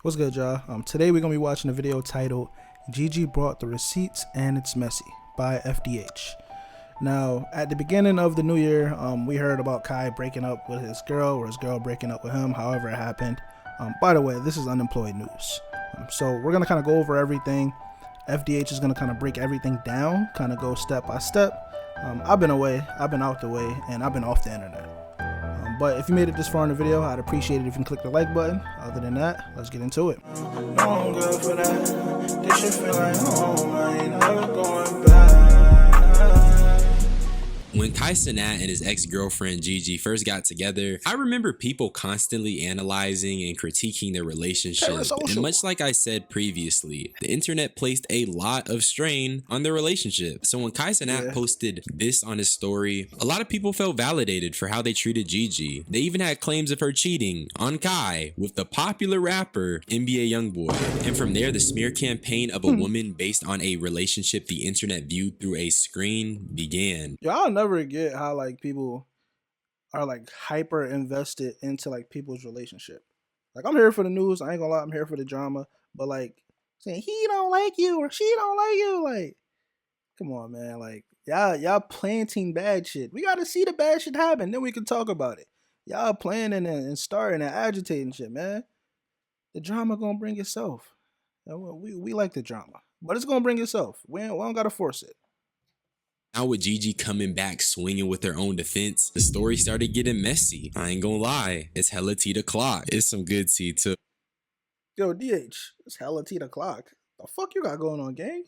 What's good, y'all? Today we're gonna be watching a video titled "Gigi Brought the Receipts and It's Messy" by FDH. Now, at the beginning of the new year, we heard about Kai breaking up with his girl, or his girl breaking up with him, however it happened. By the way, this is unemployed news. So we're gonna kind of go over everything. FDH is gonna kind of break everything down, kind of go step by step. I've been away, I've been out the way, and I've been off the internet. But if you made it this far in the video, I'd appreciate it if you can click the like button. Other than that, let's get into it. No, I'm good for that. This shit feel like home. I ain't never going back. When Cenats and his ex-girlfriend Gigi first got together, I remember people constantly analyzing and critiquing their relationship. And much like I said previously, the internet placed a lot of strain on their relationship. So when Cenats posted this on his story, a lot of people felt validated for how they treated Gigi. They even had claims of her cheating on Kai with the popular rapper NBA YoungBoy. And from there, the smear campaign of a woman based on a relationship the internet viewed through a screen began. Y'all never get how like people are like hyper invested into like people's relationship. Like, I'm here for the news, I ain't gonna lie, I'm here for the drama, but like saying he don't like you or she don't like you, like, come on, man. Like, y'all planting bad shit. We gotta see the bad shit happen, then we can talk about it. Y'all planning and starting and agitating shit, man. The drama gonna bring itself. We like the drama, but it's gonna bring itself. We don't gotta force it. Now with Gigi coming back swinging with her own defense, the story started getting messy. I ain't gonna lie, it's hella tea to clock. It's some good tea too. Yo, DH, it's hella tea to clock. The fuck you got going on, gang?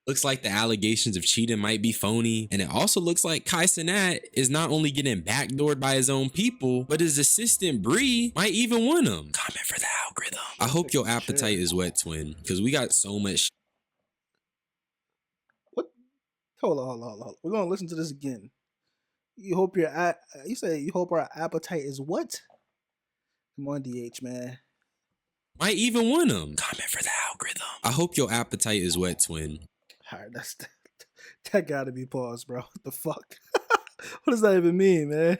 Looks like the allegations of cheating might be phony, and it also looks like Cenats is not only getting backdoored by his own people, but his assistant Bree might even want him. Comment for the algorithm. I hope your appetite is wet, twin, because we got so much. Hold on. We're gonna listen to this again. You hope you say you hope our appetite is what? Come on, DH, man. Might even want him. Comment for the algorithm. I hope your appetite is wet, twin. Alright, that gotta be paused, bro. What the fuck? What does that even mean, man?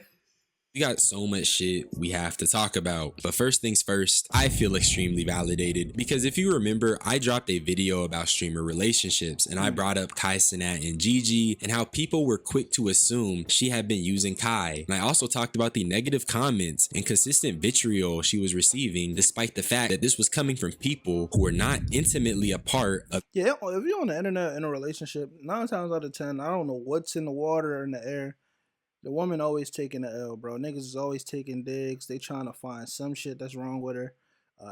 We got so much shit we have to talk about. But first things first, I feel extremely validated because if you remember, I dropped a video about streamer relationships and I brought up Cenats and Gigi and how people were quick to assume she had been using Kai. And I also talked about the negative comments and consistent vitriol she was receiving despite the fact that this was coming from people who were not intimately a part of. Yeah, if you're on the internet in a relationship, 9 times out of 10, I don't know what's in the water or in the air. The woman always taking the L, bro. Niggas is always taking digs. They trying to find some shit that's wrong with her.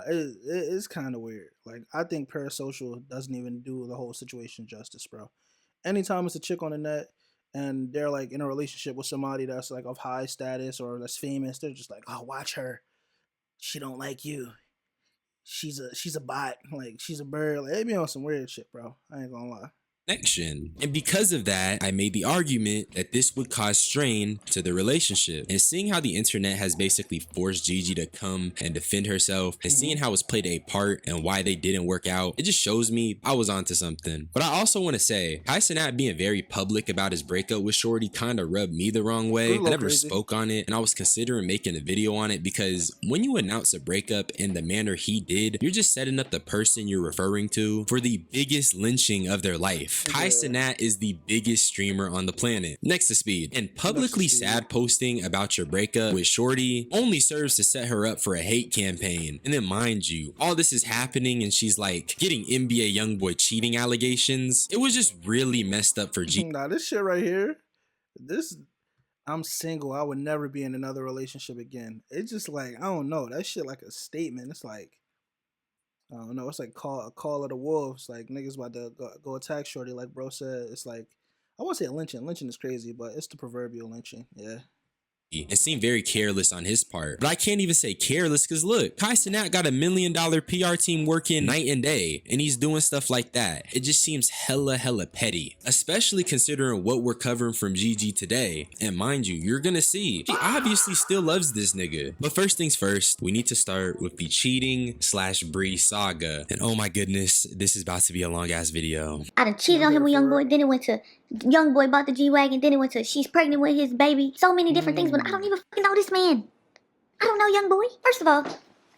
It's kind of weird. Like, I think parasocial doesn't even do the whole situation justice, bro. Anytime it's a chick on the net and they're like in a relationship with somebody that's like of high status or that's famous, they're just like, oh, watch her. She don't like you. She's a bot. Like, she's a bird. Like, they be on some weird shit, bro. I ain't gonna lie. And because of that, I made the argument that this would cause strain to the relationship. And seeing how the internet has basically forced Gigi to come and defend herself and seeing how it's played a part and why they didn't work out, it just shows me I was onto something. But I also want to say, Cenats being very public about his breakup with Shorty kind of rubbed me the wrong way. I never spoke on it and I was considering making a video on it because when you announce a breakup in the manner he did, you're just setting up the person you're referring to for the biggest lynching of their life. Cenats is the biggest streamer on the planet, next to Speed, and publicly sad posting about your breakup with Shorty only serves to set her up for a hate campaign. And then mind you, all this is happening and she's like getting NBA YoungBoy cheating allegations. It was just really messed up for G. Nah, this shit right here, I'm single, I would never be in another relationship again. It's just like, I don't know, that shit like a statement. It's like, I don't know. It's like a call of the wolves. Like, niggas about to go attack Shorty. Like bro said, it's like, I won't say lynching. Lynching is crazy, but it's the proverbial lynching. Yeah. It seemed very careless on his part, but I can't even say careless because look, Cenats got $1 million PR team working night and day and he's doing stuff like that. It just seems hella petty, especially considering what we're covering from Gigi today. And mind you, you're gonna see she obviously still loves this nigga. But first things first, we need to start with the cheating/Bree saga. And oh my goodness, this is about to be a long ass video. I done cheated on him with YoungBoy, then it went to YoungBoy bought the G-Wagon, then it went to she's pregnant with his baby. So many different things, but I don't even fucking know this man. I don't know YoungBoy. First of all,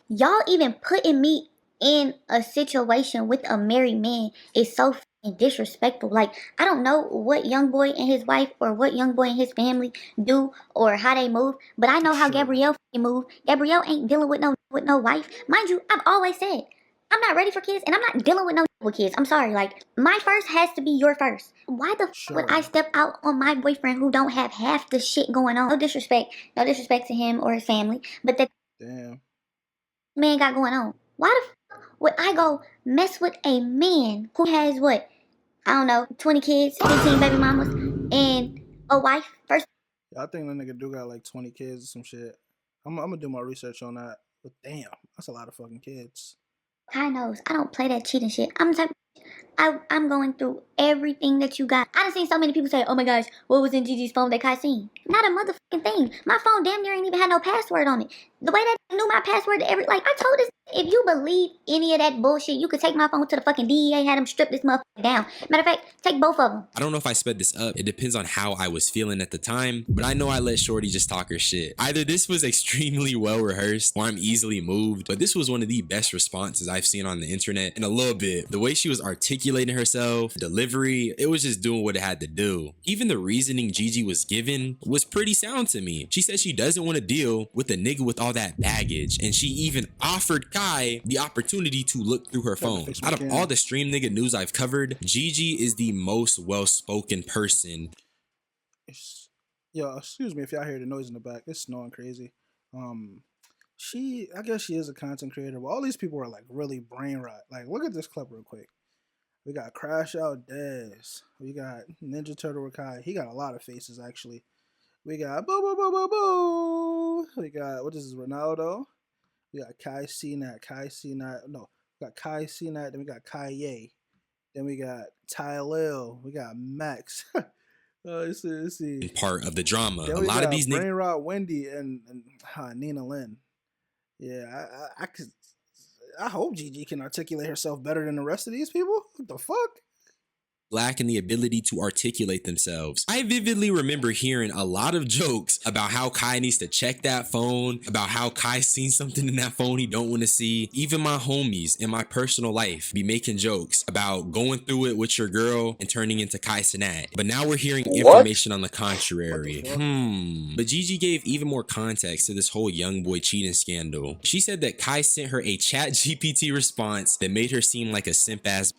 y'all even putting me in a situation with a married man is so fucking disrespectful. Like, I don't know what young boy and his wife or what young boy and his family do or how they move, but I know how Sure. Gabrielle fucking move. Gabrielle ain't dealing with no wife. Mind you, I've always said I'm not ready for kids and I'm not dealing with no with kids. I'm sorry. Like, my first has to be your first. Why the fuck would I Sure. step out on my boyfriend who don't have half the shit going on? No disrespect to him or his family, but that Damn. man got going on. Why the fuck would I go mess with a man who has what? I don't know, 20 kids, 15 baby mamas, and a wife? First, Yeah, I think that nigga do got like 20 kids or some shit. I'm gonna do my research on that. But damn, that's a lot of fucking kids. Kai knows I don't play that cheating shit. I'm the type. I'm going through everything that you got. I done seen so many people say, oh my gosh, what was in Gigi's phone that Kai seen? Not a motherfucking thing. My phone damn near ain't even had no password on it. The way that knew my password to every, like, I told this, if you believe any of that bullshit, you could take my phone to the fucking DEA, had them strip this motherfucker down. Matter of fact, take both of them. I don't know if I sped this up. It depends on how I was feeling at the time, but I know I let Shorty just talk her shit. Either this was extremely well rehearsed or I'm easily moved, but this was one of the best responses I've seen on the internet in a little bit. The way she was articulating herself, delivery, it was just doing what it had to do. Even the reasoning Gigi was given was pretty sound to me. She said she doesn't want to deal with a nigga with all that baggage, and she even offered Kai the opportunity to look through her phone. Out of all the stream nigga news I've covered, Gigi is the most well-spoken person. Yo, excuse me if y'all hear the noise in the back. It's snowing crazy. I guess she is a content creator, but all these people are like really brain rot. Like, look at this clip real quick. We got Crash Out Dez. We got Ninja Turtle Kai. He got a lot of faces actually. We got Boo Boo Boo Boo Boo. We got, what is this, Ronaldo? We got Cenat. No, we got Cenat. Then we got Ye. Then we got Lil. We got Max. Let's see. Part of the drama. Then A we lot got of these niggas. Brain Rot Wendy and Nina Lynn. Yeah, I hope Gigi can articulate herself better than the rest of these people. What the fuck? Lack in the ability to articulate themselves. I vividly remember hearing a lot of jokes about how Kai needs to check that phone, about how Kai's seen something in that phone he don't want to see. Even my homies in my personal life be making jokes about going through it with your girl and turning into Kai Cenat. But now we're hearing information on the contrary. But Gigi gave even more context to this whole young boy cheating scandal. She said that Kai sent her a chat GPT response that made her seem like a simp ass,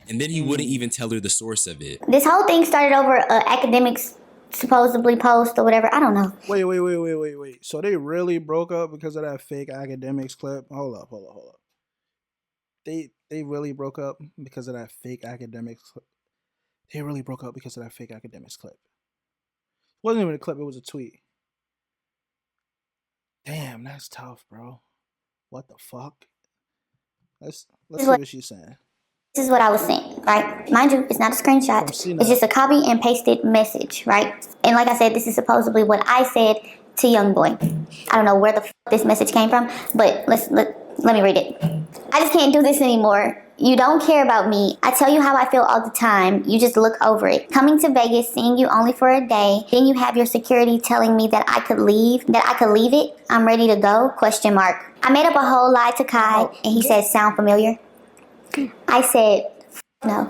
and then he wouldn't even tell her the source of it. This whole thing started over academics supposedly post or whatever. I don't know. Wait. So they really broke up because of that fake academics clip? Hold up. They really broke up because of that fake academics clip. They really broke up because of that fake academics clip. It wasn't even a clip, it was a tweet. Damn, that's tough, bro. What the fuck? Let's see what she's saying. This is what I was saying, right? Mind you, it's not a screenshot. It's just a copy and pasted message, right? And like I said, this is supposedly what I said to Youngboy. I don't know where the f this message came from, but let me read it. I just can't do this anymore. You don't care about me. I tell you how I feel all the time. You just look over it. Coming to Vegas, seeing you only for a day. Then you have your security telling me that I could leave it. I'm ready to go, question mark. I made up a whole lie to Kai, and he said, sound familiar? I said, no.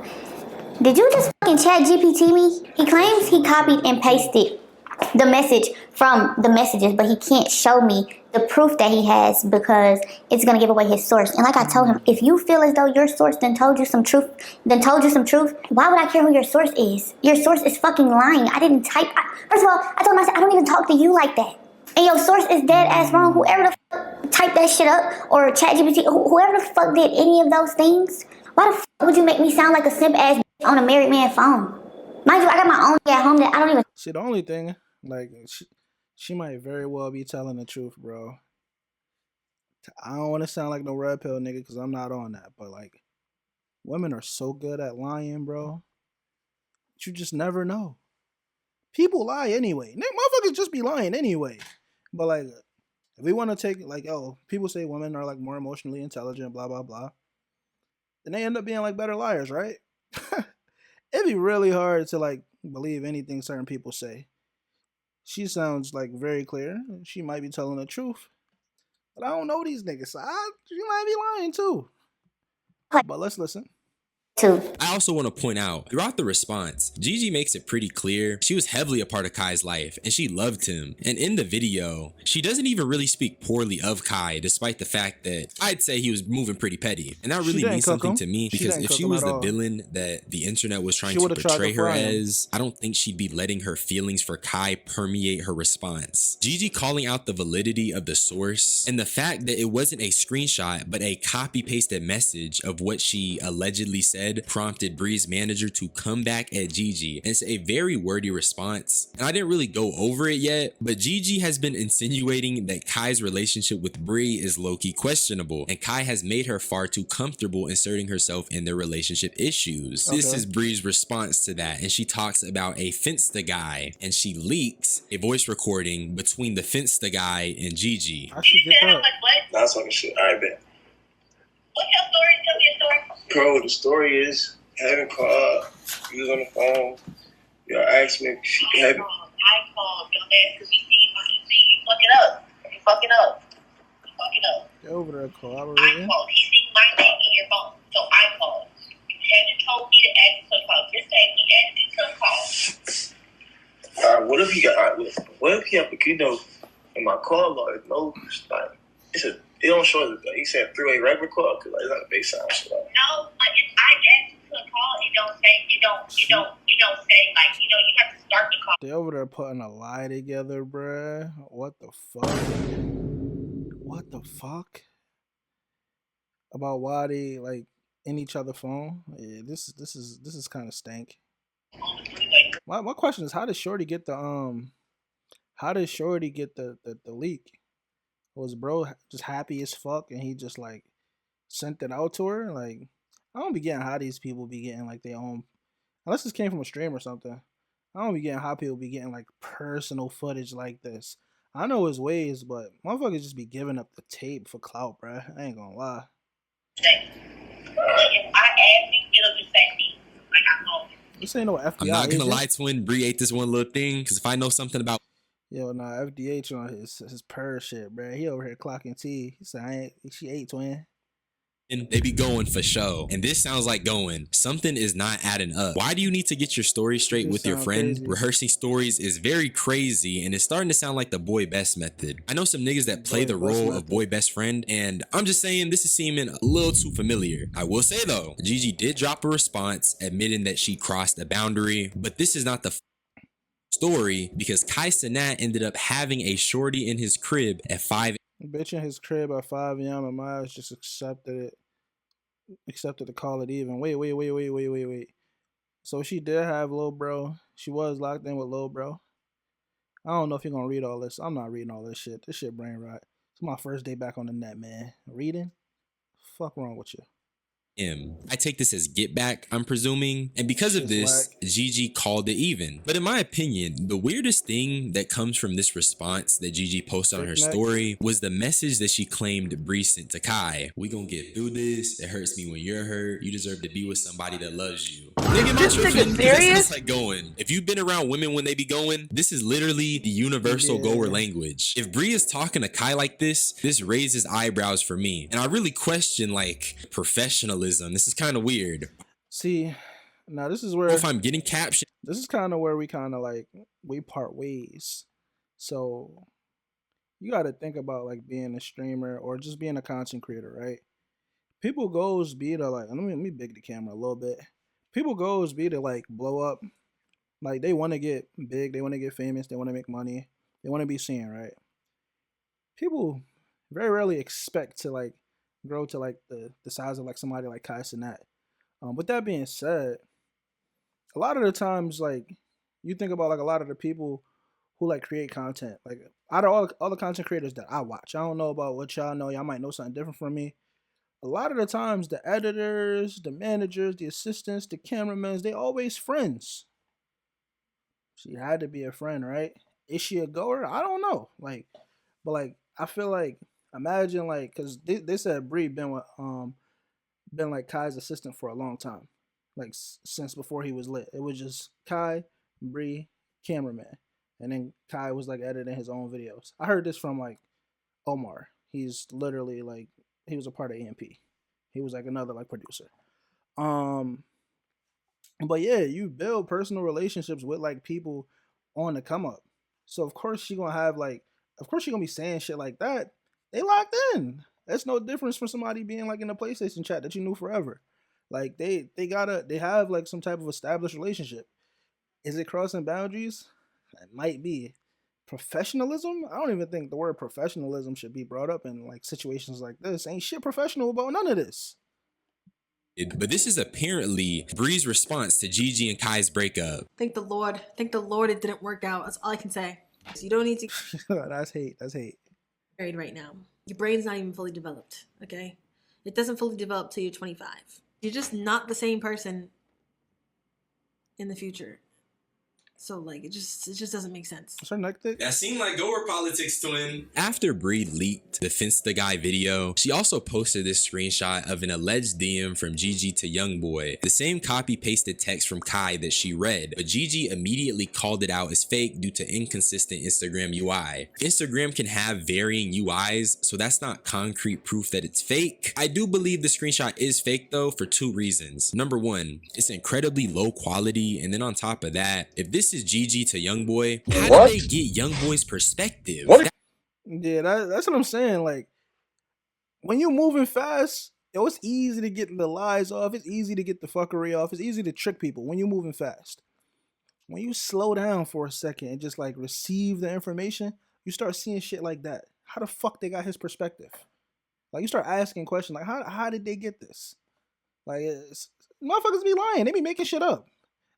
Did you just fucking chat GPT me? He claims he copied and pasted the message from the messages, but he can't show me the proof that he has because it's gonna give away his source. And like I told him, if you feel as though your source then told you some truth, why would I care who your source is? Your source is fucking lying. I didn't type. First of all, I told him, I said, I don't even talk to you like that. And your source is dead ass wrong. Whoever the fuck typed that shit up or ChatGPT, whoever the fuck did any of those things, why the fuck would you make me sound like a simp ass on a married man phone? Mind you, I got my own at home that I don't even. See, the only thing, like, she might very well be telling the truth, bro. I don't want to sound like no red pill nigga because I'm not on that, but like, women are so good at lying, bro. You just never know. People lie anyway. Motherfuckers just be lying anyway. But like, if we want to take like, oh, people say women are like more emotionally intelligent, blah blah blah, then they end up being like better liars, right? It'd be really hard to like believe anything certain people say. She sounds like very clear. She might be telling the truth, but I don't know these niggas. So she might be lying too. But let's listen. too. I also want to point out, throughout the response, Gigi makes it pretty clear she was heavily a part of Kai's life and she loved him. And in the video, she doesn't even really speak poorly of Kai, despite the fact that I'd say he was moving pretty petty. And that really means something to me, because if she was the villain that the internet was trying to portray her as, I don't think she'd be letting her feelings for Kai permeate her response. Gigi calling out the validity of the source and the fact that it wasn't a screenshot, but a copy-pasted message of what she allegedly said prompted Bree's manager to come back at Gigi and say a very wordy response. And I didn't really go over it yet, but Gigi has been insinuating that Kai's relationship with Bree is low-key questionable, and Kai has made her far too comfortable inserting herself in their relationship issues. This is Bree's response to that, and she talks about a Finsta guy, and she leaks a voice recording between the Finsta guy and Gigi. I should get that. That's fucking shit. Alright, bet. What's your story? Tell me your story. Bro, the story is, having called, you was on the phone, y'all asked me if she I called, dumbass, because you fucking up. You fucking up. You fucking up. Get over there, I collaborating. called. He seen my name in your phone, so I called. You hadn't told me to add you to the call. Just saying he added me to the call. Alright, what if he got, what if he have, you know, in my call log, no, like, it don't show, like, he said 3-way regular call, because like, it's not a big sound shit. Like. No, but if I add you to a call, it don't say, like, you have to start the call. They over there putting a lie together, bruh. What the fuck? What the fuck? About why they like in each other's phone? Yeah, this is kind of stank. My question is, how did Shorty get the leak? Was bro just happy as fuck and he just like sent it out to her? Like, I don't be getting how these people be getting like their own, unless this came from a stream or something. I don't be getting how people be getting like personal footage like this. I know his ways, but motherfuckers just be giving up the tape for clout, bruh. I ain't gonna lie. If I add you, it'll just say me. Like I know. This ain't no FDI. I'm not gonna agent. lie, twin. Bree ate this one little thing, because if I know something about FDH on his purr shit, bruh. He over here clocking T. He said, she ate, twin. and they be going for show. And this sounds like going, something is not adding up. Why do you need to get your story straight with your friend? Crazy. Rehearsing stories is very crazy, and it's starting to sound like the boy best method. I know some niggas that play the role of boy best friend, and I'm just saying this is seeming a little too familiar. I will say though, Gigi did drop a response admitting that she crossed a boundary, but this is not the story, because Cenats ended up having a shorty in his crib at 5 Bitch in his crib at 5 a.m. and Miles just accepted to call it even. Wait. So she did have Lil Bro. She was locked in with Lil Bro. I don't know if you're gonna read all this. I'm not reading all this shit. This shit brain rot. It's my first day back on the net, man. Reading? Fuck wrong with you? I take this as get back, I'm presuming, and because of this, Gigi called it even. But in my opinion, the weirdest thing that comes from this response that Gigi posted on her story was the message that she claimed Bree sent to Kai. We gonna get through this. It hurts me when you're hurt. You deserve to be with somebody that loves you. Nigga, this nigga serious? That's like going. If you've been around women when they be going, this is literally the universal goer language. If Bree is talking to Kai like this raises eyebrows for me. And I really question like professionalism. This is kind of weird. See, now this is where if I'm getting captioned, this is kind of where we kind of like we part ways. So you got to think about like being a streamer or just being a content creator, right? People goals be to like, let me big the camera a little bit. People goals be to like blow up. Like they want to get big, they want to get famous, they want to make money, they want to be seen, right? People very rarely expect to like grow to like the size of like somebody like Cenats. With that being said, a lot of the times like you think about like a lot of the people who like create content, like out of all the content creators that I watch, I don't know about what y'all know, y'all might know something different from me. A lot of the times the editors, the managers, the assistants, the cameramans, they always friends. She had to be a friend, right? Is she a goer? I don't know. Like, but like I feel like, imagine like, cause they said Bree been like Kai's assistant for a long time, like since before he was lit. It was just Kai, Bree, cameraman, and then Kai was like editing his own videos. I heard this from like Omar. He's literally like he was a part of EMP. He was like another like producer. Um, but yeah, you build personal relationships with like people on the come up. So of course she gonna have like, of course she gonna be saying shit like that. They locked in. That's no difference from somebody being like in a PlayStation chat that you knew forever. Like they have like some type of established relationship. Is it crossing boundaries? It might be. Professionalism? I don't even think the word professionalism should be brought up in like situations like this. Ain't shit professional about none of this. But this is apparently Bree's response to Gigi and Kai's breakup. Thank the Lord. Thank the Lord it didn't work out. That's all I can say. So you don't need to That's hate. That's hate. married right now. Your brain's not even fully developed, okay? It doesn't fully develop till you're 25. You're just not the same person in the future. So like it just doesn't make sense. Is her neck thick? That seemed like Goer politics, twin. After Bree leaked the Finsta guy video, she also posted this screenshot of an alleged DM from Gigi to Youngboy. The same copy-pasted text from Kai that she read, but Gigi immediately called it out as fake due to inconsistent Instagram UI. Instagram can have varying UIs, so that's not concrete proof that it's fake. I do believe the screenshot is fake though for two reasons. Number one, it's incredibly low quality, and then on top of that, if this is Gigi to Youngboy, how do they get Youngboy's perspective? Yeah, that's what I'm saying. Like, when you're moving fast, yo, it's easy to get the lies off. It's easy to get the fuckery off. It's easy to trick people when you're moving fast. When you slow down for a second and just like receive the information, you start seeing shit like that. How the fuck they got his perspective? Like, you start asking questions like, how did they get this? Like, motherfuckers be lying. They be making shit up.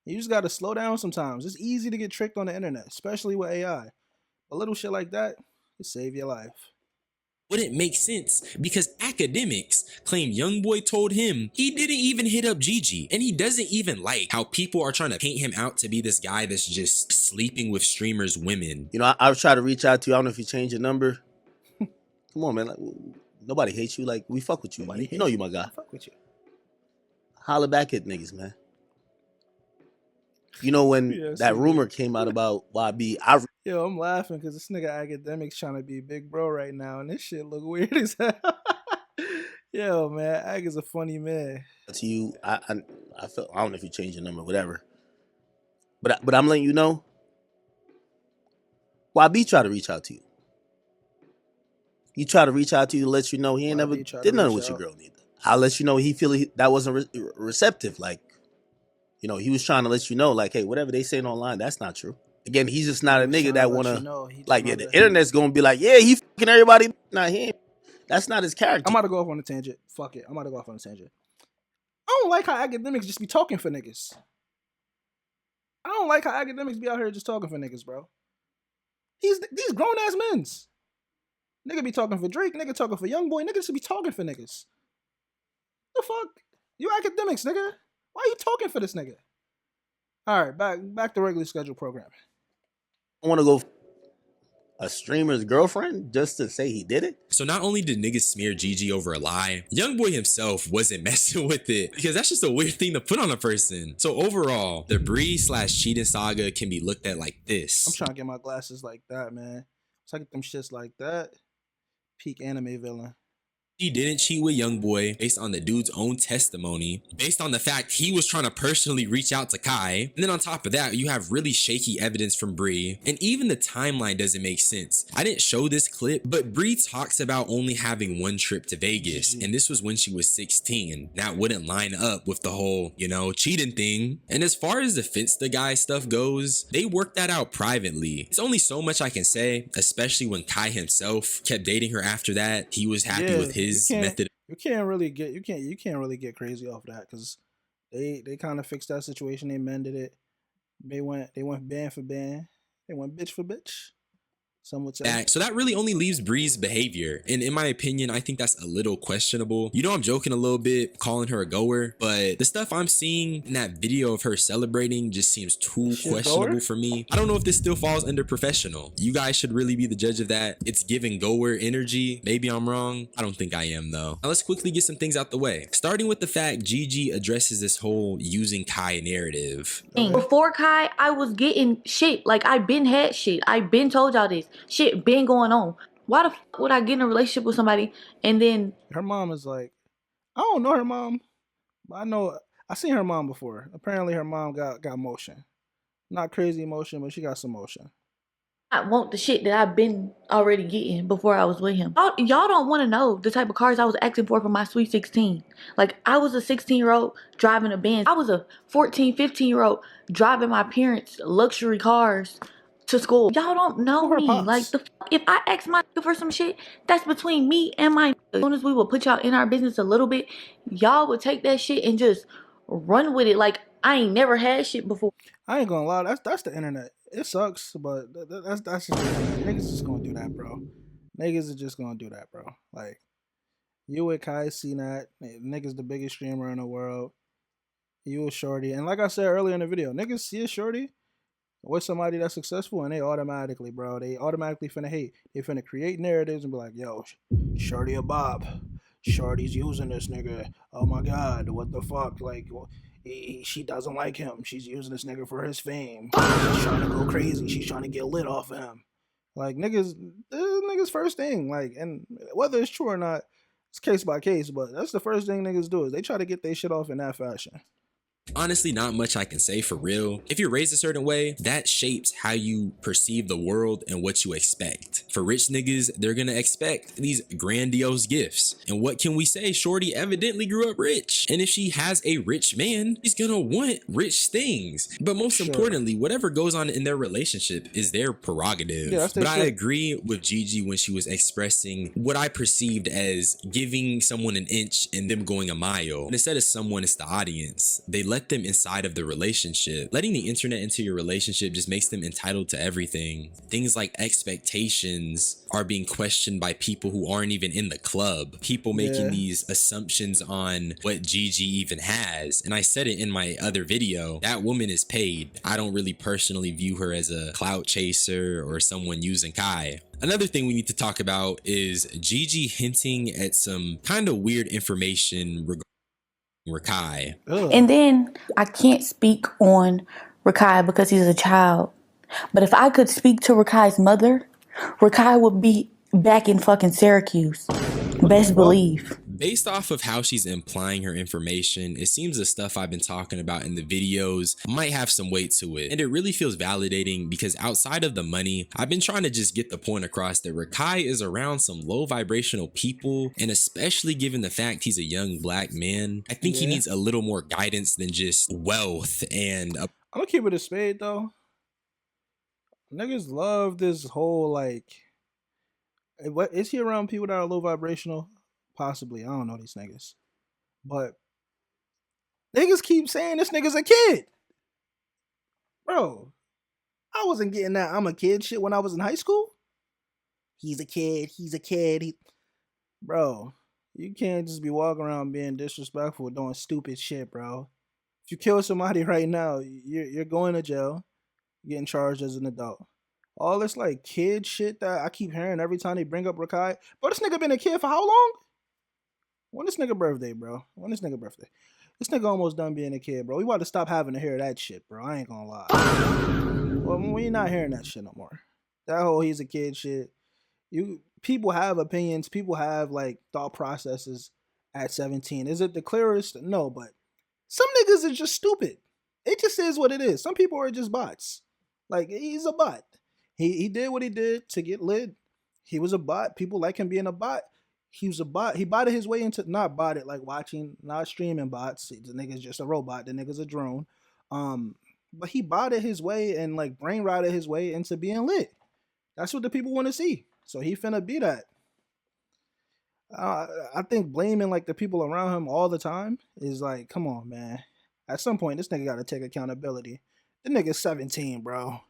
You just gotta slow down sometimes. It's easy to get tricked on the internet, especially with AI. A little shit like that, it save your life. Wouldn't make sense because academics claim Youngboy told him he didn't even hit up Gigi, and he doesn't even like how people are trying to paint him out to be this guy that's just sleeping with streamers' women. You know, I've tried to reach out to you. I don't know if you changed your number. Come on, man. Like, nobody hates you. Like, we fuck with you. You know you my guy. I fuck with you. Holla back at niggas, man. You know when that rumor came out about YB, Yo, I'm laughing because this nigga academics trying to be big bro right now, and this shit look weird as hell. Yo, man, Ag is a funny man. To you, I felt, I don't know if you changed your number, whatever. But I'm letting you know. YB tried to reach out to you. He tried to reach out to you to let you know he ain't never did nothing with your girl neither. I'll let you know he feel that wasn't receptive. Like, you know, he was trying to let you know, like, hey, whatever they saying online, that's not true. Again, he's just not a nigga that wanna like, yeah, the internet's gonna be like, yeah, he fucking everybody. Not him. That's not his character. I'm about to go off on a tangent. Fuck it. I'm about to go off on a tangent. I don't like how academics just be talking for niggas. I don't like how academics be out here just talking for niggas, bro. These grown ass men's. Nigga be talking for Drake, nigga talking for Youngboy, nigga should be talking for niggas. The fuck? You academics, nigga. Why are you talking for this nigga? Alright, back to regular scheduled programming. I wanna go a streamer's girlfriend just to say he did it? So not only did niggas smear Gigi over a lie, Youngboy himself wasn't messing with it because that's just a weird thing to put on a person. So overall, the Bree/cheating saga can be looked at like this. I'm trying to get my glasses like that, man. So I get them shits like that. Peak anime villain. He didn't cheat with Youngboy based on the dude's own testimony, based on the fact he was trying to personally reach out to Kai. And then on top of that, you have really shaky evidence from Bree. And even the timeline doesn't make sense. I didn't show this clip, but Bree talks about only having one trip to Vegas. And this was when she was 16. That wouldn't line up with the whole, you know, cheating thing. And as far as the Finsta guy stuff goes, they worked that out privately. It's only so much I can say, especially when Kai himself kept dating her after that. He was happy with his method. You can't really get crazy off that because they kind of fixed that situation. They mended it. They went band for band. They went bitch for bitch. Some would say. So that really only leaves Bree's behavior. And in my opinion, I think that's a little questionable. You know, I'm joking a little bit, calling her a goer, but the stuff I'm seeing in that video of her celebrating just seems too questionable for me. I don't know if this still falls under professional. You guys should really be the judge of that. It's giving goer energy. Maybe I'm wrong. I don't think I am though. Now let's quickly get some things out the way. Starting with the fact Gigi addresses this whole using Kai narrative. Before Kai, I was getting shit. Like, I been had shit. I been told y'all this. Shit been going on. Why the fuck would I get in a relationship with somebody and then... Her mom is like, I don't know her mom, but I seen her mom before. Apparently, her mom got motion. Not crazy motion, but she got some motion. I want the shit that I've been already getting before I was with him. Y'all don't want to know the type of cars I was asking for my sweet 16. Like, I was a 16-year-old driving a Benz. I was a 14, 15-year-old driving my parents' luxury cars to school. Y'all don't know Who her me. Like, pops? if I ask my nigga for some shit, that's between me and my nigga. As soon as we would put y'all in our business a little bit, y'all would take that shit and just run with it. Like, I ain't never had shit before. I ain't gonna lie, that's the internet. It sucks, but that's just the internet. Niggas just gonna do that, bro. Niggas are just gonna do that, bro. Like, you with Kai Cenats, niggas the biggest streamer in the world. You a shorty, and like I said earlier in the video, niggas see a shorty with somebody that's successful, and they automatically, bro, they automatically finna hate. They finna create narratives and be like, yo, shorty a bop. Shorty's using this nigga. Oh my god, what the fuck? Like, she doesn't like him. She's using this nigga for his fame. She's trying to go crazy. She's trying to get lit off of him. Like, niggas, this is niggas' first thing. Like, and whether it's true or not, it's case by case, but that's the first thing niggas do is they try to get their shit off in that fashion. Honestly, not much I can say for real. If you're raised a certain way, that shapes how you perceive the world and what you expect. For rich niggas, they're gonna expect these grandiose gifts. And what can we say? Shorty evidently grew up rich. And if she has a rich man, she's gonna want rich things. But most importantly, whatever goes on in their relationship is their prerogative. Yeah, but I agree with Gigi when she was expressing what I perceived as giving someone an inch and them going a mile. And instead of someone, it's the audience. They let them inside of the relationship. Letting the internet into your relationship just makes them entitled to everything. Things like expectations are being questioned by people who aren't even in the club. People making these assumptions on what Gigi even has. And I said it in my other video, that woman is paid. I don't really personally view her as a clout chaser or someone using Kai. Another thing we need to talk about is Gigi hinting at some kind of weird information regarding Rakai. And then I can't speak on Rakai because he's a child. But if I could speak to Rakai's mother, Rakai would be back in fucking Syracuse. Best believe. Based off of how she's implying her information, it seems the stuff I've been talking about in the videos might have some weight to it. And it really feels validating because outside of the money, I've been trying to just get the point across that Rakai is around some low vibrational people. And especially given the fact he's a young black man, I think he needs a little more guidance than just wealth and... I'm gonna keep it a spade though. Niggas love this whole like... What is he around people that are low vibrational? Possibly. I don't know these niggas. But niggas keep saying this nigga's a kid. Bro, I wasn't getting that I'm a kid shit when I was in high school. He's a kid. He's a kid. Bro, you can't just be walking around being disrespectful, doing stupid shit, bro. If you kill somebody right now, you're going to jail, getting charged as an adult. All this like kid shit that I keep hearing every time they bring up Rakai. Bro, this nigga been a kid for how long? When this nigga birthday, bro? When this nigga birthday? This nigga almost done being a kid, bro. We about to stop having to hear that shit, bro. I ain't gonna lie. Well, we not hearing that shit no more. That whole he's a kid shit. People have opinions. People have like thought processes at 17. Is it the clearest? No, but some niggas are just stupid. It just is what it is. Some people are just bots. Like, he's a bot. He did what he did to get lit. He was a bot. People like him being a bot. He was a bot. He botted his way into, not botted like watching, not streaming bots. The nigga's just a robot. The nigga's a drone. But he botted his way and like brain rotted his way into being lit. That's what the people want to see. So he finna be that. I think blaming like the people around him all the time is like, come on, man. At some point, this nigga got to take accountability. The nigga's 17, bro.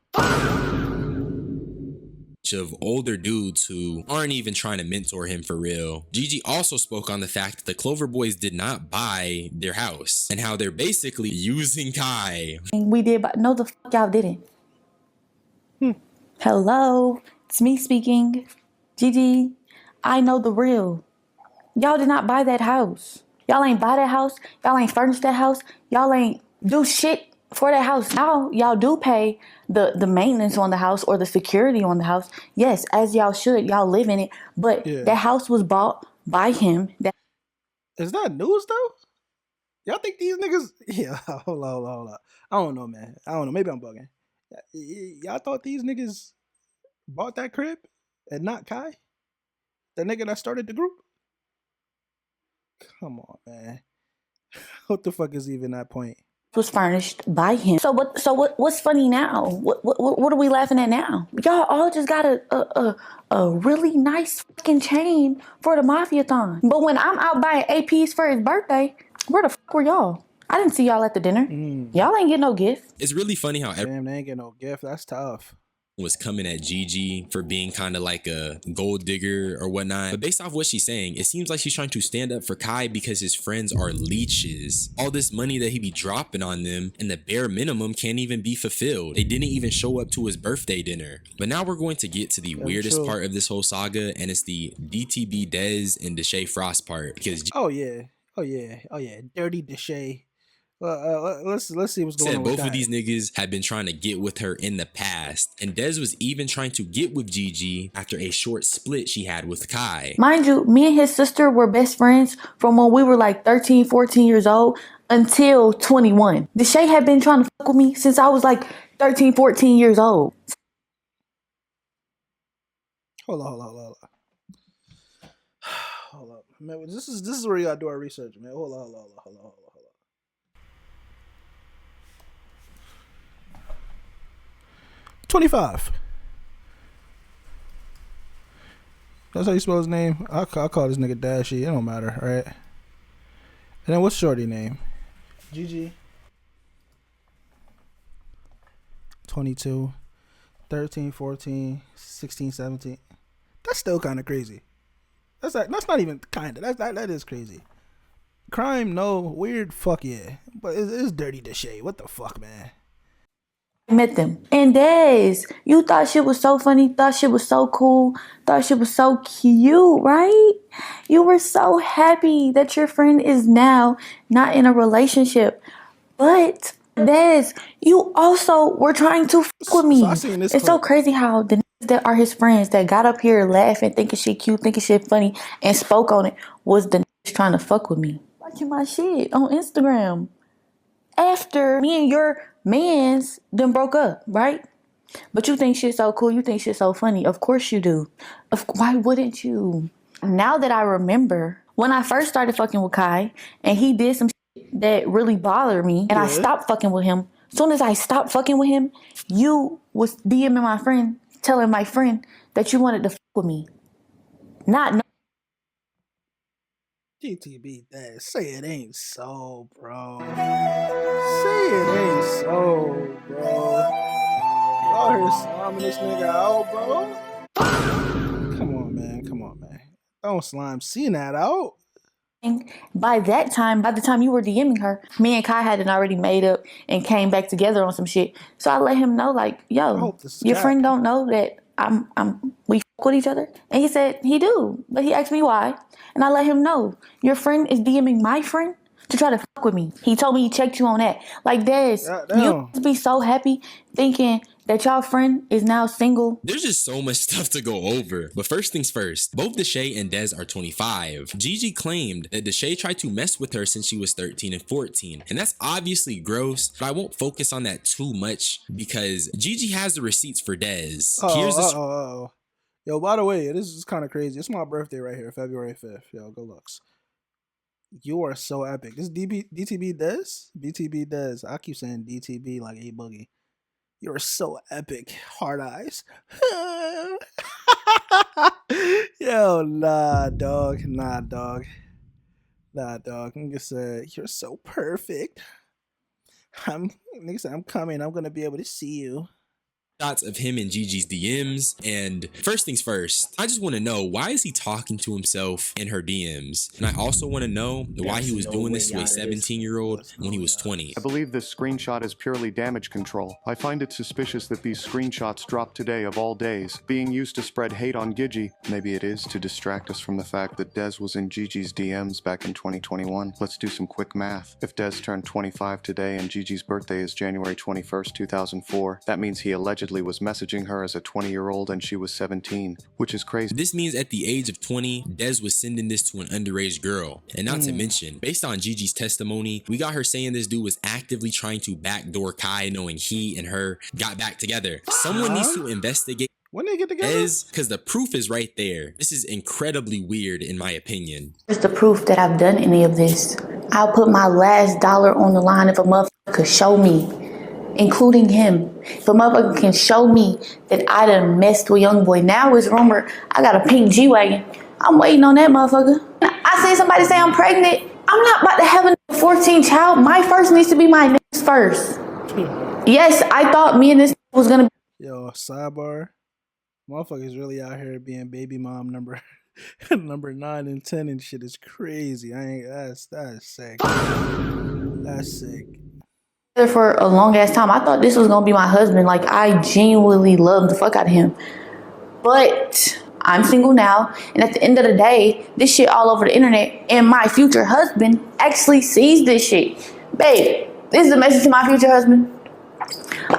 Of older dudes who aren't even trying to mentor him for real. Gigi also spoke on the fact that the Clover Boys did not buy their house and how they're basically using Kai. We did, but no, the fuck y'all didn't. Hello, it's me speaking. Gigi, I know the real. Y'all did not buy that house. Y'all ain't buy that house. Y'all ain't furnish that house. Y'all ain't do shit for that house. Now y'all do pay the maintenance on the house or the security on the house. Yes, as y'all should. Y'all live in it. But that house was bought by him. Is that news though? Y'all think these niggas? Yeah, hold on. I don't know, man. I don't know. Maybe I'm bugging. Y'all thought these niggas bought that crib and not Kai, the nigga that started the group? Come on, man. What the fuck is even that point? Was furnished by him. So what's funny now? What are we laughing at now? Y'all all just got a really nice fucking chain for the Mafia-thon. But when I'm out buying APs for his birthday, where the fuck were y'all? I didn't see y'all at the dinner. Y'all ain't get no gift. It's really funny how Damn, they ain't get no gift. That's tough. was coming at Gigi for being kind of like a gold digger or whatnot. But based off what she's saying, it seems like she's trying to stand up for Kai because his friends are leeches. All this money that he be dropping on them and the bare minimum can't even be fulfilled. They didn't even show up to his birthday dinner. But now we're going to get to the weirdest part of this whole saga, and it's the DTB Dez and Deshae Frost part. Because oh yeah, dirty Deshae. Let's see what's going on. Both of these niggas had been trying to get with her in the past, and Dez was even trying to get with Gigi after a short split she had with Kai. Mind you, me and his sister were best friends from when we were like 13, 14 years old until 21. Deshae had been trying to fuck with me since I was like 13, 14 years old. Hold on. Man, this is where you gotta do our research, man. Hold on. 25. That's how you spell his name. I'll call this nigga Dashy. It don't matter, right? And then what's Shorty name? Gigi. 22. 13, 14, 16, 17. That's still kind of crazy. That's not even kind of. That is crazy. Crime, no. Weird, fuck yeah. But it's dirty Deshae. What the fuck, man? Met them. And Dez, you thought shit was so funny, thought shit was so cool, thought shit was so cute, right? You were so happy that your friend is now not in a relationship. But Dez, you also were trying to fuck with me. So I seen this it's clip. so crazy how the niggas that are his friends that got up here laughing, thinking shit cute, thinking shit funny, and spoke on it was the niggas trying to fuck with me. Watching my shit on Instagram. After me and your mans done broke up, right? But you think shit's so cool, you think shit's so funny. Of course you do. Why wouldn't you? Now that I remember, when I first started fucking with Kai, and he did some shit that really bothered me, and I stopped fucking with him. As soon as I stopped fucking with him, you was DMing my friend, telling my friend that you wanted to fuck with me. Not GTB Dad, say it ain't so, bro. Say it ain't so, bro. Y'all here slamming this nigga out, bro. Come on, man. Don't slime Cenats out. By the time you were DMing her, me and Kai hadn't already made up and came back together on some shit. So I let him know, like, yo, your friend don't know that we fuck with each other. And he said he do, but he asked me why, and I let him know your friend is DMing my friend to try to fuck with me. He told me he checked you on that. Like, Des, you must be so happy thinking that y'all friend is now single. There's just so much stuff to go over. But first things first, both Deshae and Dez are 25. Gigi claimed that Deshae tried to mess with her since she was 13 and 14. And that's obviously gross, but I won't focus on that too much because Gigi has the receipts for Dez. Yo, by the way, this is kind of crazy. It's my birthday right here, February 5th. Yo, good looks. You are so epic. This DTB Dez? BTB Dez. I keep saying DTB like ImBucky. You're so epic. Hard eyes. Yo, nah, dog. Nigga said, you're so perfect. Nigga said, I'm coming. I'm going to be able to see you. Shots of him in Gigi's DMs, and first things first, I just want to know, why is he talking to himself in her DMs? And I also want to know why he was doing this to a 17-year-old when he was 20. I believe this screenshot is purely damage control. I find it suspicious that these screenshots dropped today of all days, being used to spread hate on Gigi. Maybe it is to distract us from the fact that Dez was in Gigi's DMs back in 2021. Let's do some quick math. If Dez turned 25 today and Gigi's birthday is January 21st, 2004, that means he allegedly allegedly was messaging her as a 20-year-old and she was 17, which is crazy. This means at the age of 20, Des was sending this to an underage girl. And not to mention, based on Gigi's testimony, we got her saying this dude was actively trying to backdoor Kai, knowing he and her got back together. Someone needs to investigate when they get together, because the proof is right there. This is incredibly weird in my opinion. Where's the proof that I've done any of this? I'll put my last dollar on the line if a motherfucker could show me, including him. If a motherfucker can show me that I done messed with YoungBoy. Now it's rumored I got a pink G-Wagon. I'm waiting on that motherfucker. I seen somebody say I'm pregnant. I'm not about to have a 14 child. My first needs to be my next first. Yes, I thought me and this was gonna be. Yo, sidebar. Motherfuckers really out here being baby mom number 9 and 10 and shit is crazy. That's sick. That's sick. For a long ass time, I thought this was gonna be my husband. Like, I genuinely love the fuck out of him. But I'm single now, and at the end of the day, this shit all over the internet, and my future husband actually sees this shit. Babe, this is a message to my future husband.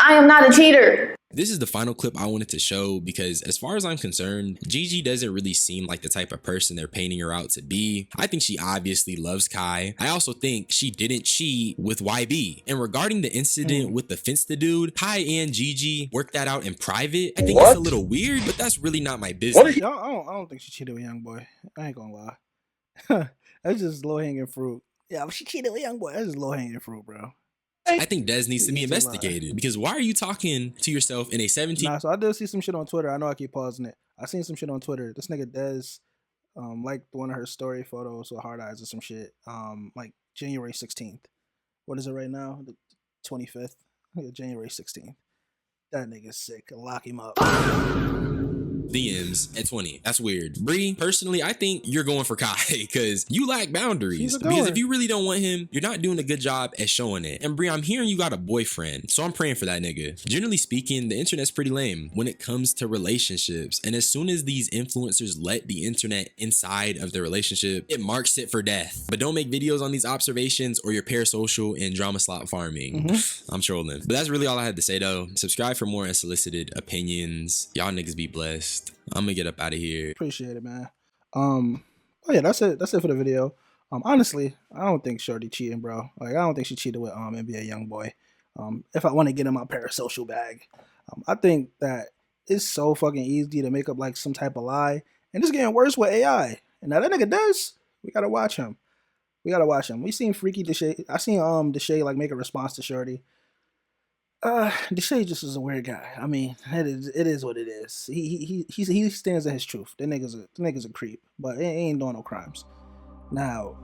I am not a cheater. This is the final clip I wanted to show because as far as I'm concerned, Gigi doesn't really seem like the type of person they're painting her out to be. I think she obviously loves Kai. I also think she didn't cheat with YB. And regarding the incident with the Finsta dude, Kai and Gigi worked that out in private. I think it's a little weird, but that's really not my business. I don't think she cheated with YoungBoy. I ain't gonna lie. That's just low hanging fruit. Yeah, but she cheated with YoungBoy. That's just low hanging fruit, bro. I think Des needs to be investigated because why are you talking to yourself in a 17? Nah, so I did see some shit on Twitter. I know I keep pausing it. I seen some shit on Twitter. This nigga Des, liked one of her story photos with hard eyes or some shit. Like January 16th. What is it right now? The 25th. Yeah, January 16th. That nigga's sick. Lock him up. DMs at 20. That's weird. Bree, personally, I think you're going for Kai because you lack boundaries. Because if you really don't want him, you're not doing a good job at showing it. And Bree, I'm hearing you got a boyfriend, so I'm praying for that nigga. Generally speaking, the internet's pretty lame when it comes to relationships. And as soon as these influencers let the internet inside of their relationship, it marks it for death. But don't make videos on these observations or your parasocial and drama slot farming. I'm trolling. But that's really all I had to say though. Subscribe for more unsolicited opinions. Y'all niggas be blessed. I'm gonna get up out of here. Appreciate it, man. Oh yeah, that's it for the video. Honestly, I don't think Shorty cheating, bro. Like, I don't think she cheated with NBA YoungBoy. If I want to get in my parasocial bag, I think that it's so fucking easy to make up like some type of lie, and it's getting worse with AI. And now that nigga does, we gotta watch him. We seen Freaky Deshae. I seen Deshae like make a response to Shorty. Deshae just is a weird guy. I mean, it is what it is. He stands at his truth. The nigga's a creep, but he ain't doing no crimes. Now,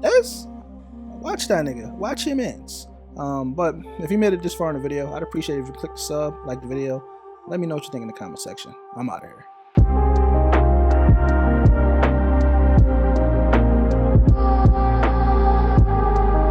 watch that nigga. Watch him ends. But if you made it this far in the video, I'd appreciate it if you click the sub, like the video. Let me know what you think in the comment section. I'm out of here.